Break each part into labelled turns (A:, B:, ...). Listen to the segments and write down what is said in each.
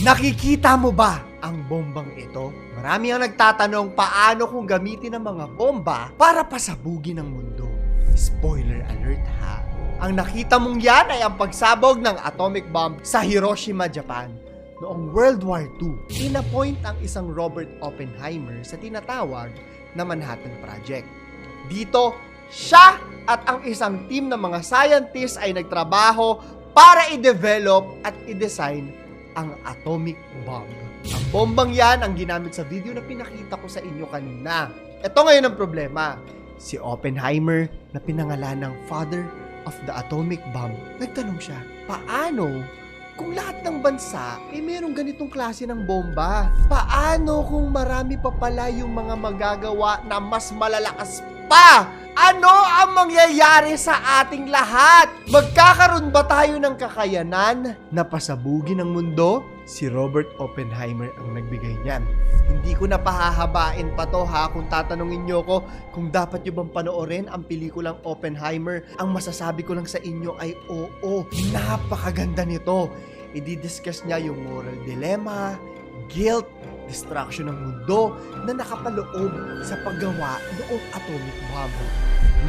A: Nakikita mo ba ang bombang ito? Marami ang nagtatanong paano kung gamitin ang mga bomba para pasabugin ang mundo. Spoiler alert ha. Ang nakita mong yan ay ang pagsabog ng atomic bomb sa Hiroshima, Japan. Noong World War II, inappoint ang isang Robert Oppenheimer sa tinatawag na Manhattan Project. Dito, siya at ang isang team ng mga scientists ay nagtrabaho para i-develop at i-design ang atomic bomb. Ang bombang yan ang ginamit sa video na pinakita ko sa inyo kanina. Ito ngayon ang problema. Si Oppenheimer na pinangalan ng Father of the Atomic Bomb, nagtanong siya, paano kung lahat ng bansa ay merong ganitong klase ng bomba? Paano kung marami pa pala yung mga magagawa na mas malalakas pa? Ano ang mangyayari sa ating lahat? Magkakaroon ba tayo ng kakayanan na pasabugin ang mundo? Si Robert Oppenheimer ang nagbigay niyan. Hindi ko na pahahabain pa to ha kung tatanungin nyo ko kung dapat nyo bang panoorin ang pelikulang Oppenheimer. Ang masasabi ko lang sa inyo ay oo, napakaganda nito. I-discuss niya yung moral dilemma, guilt, destruction ng mundo na nakapaloob sa paggawa noong atomic bomb.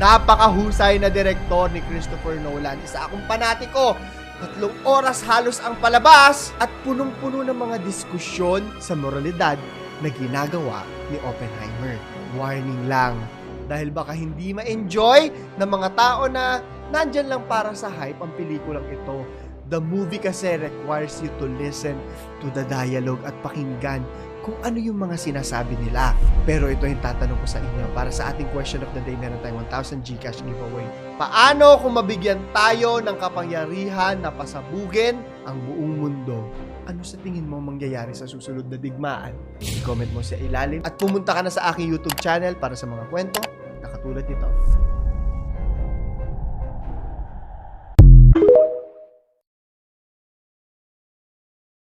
A: Napakahusay na direktor ni Christopher Nolan. Isa akong panatiko. 3 oras halos ang palabas at punong-puno ng mga diskusyon sa moralidad na ginagawa ni Oppenheimer. Warning lang, dahil baka hindi ma-enjoy ng mga tao na nandyan lang para sa hype ang pelikulang ito. The movie kasi requires you to listen to the dialogue at pakinggan kung ano yung mga sinasabi nila. Pero ito yung tatanong ko sa inyo. Para sa ating question of the day, meron tayong 1,000 Gcash giveaway. Paano kung mabigyan tayo ng kapangyarihan na pasabugin ang buong mundo? Ano sa tingin mo mangyayari sa susunod na digmaan? I-comment mo sa ilalim at pumunta ka na sa aking YouTube channel para sa mga kwento na katulad nito.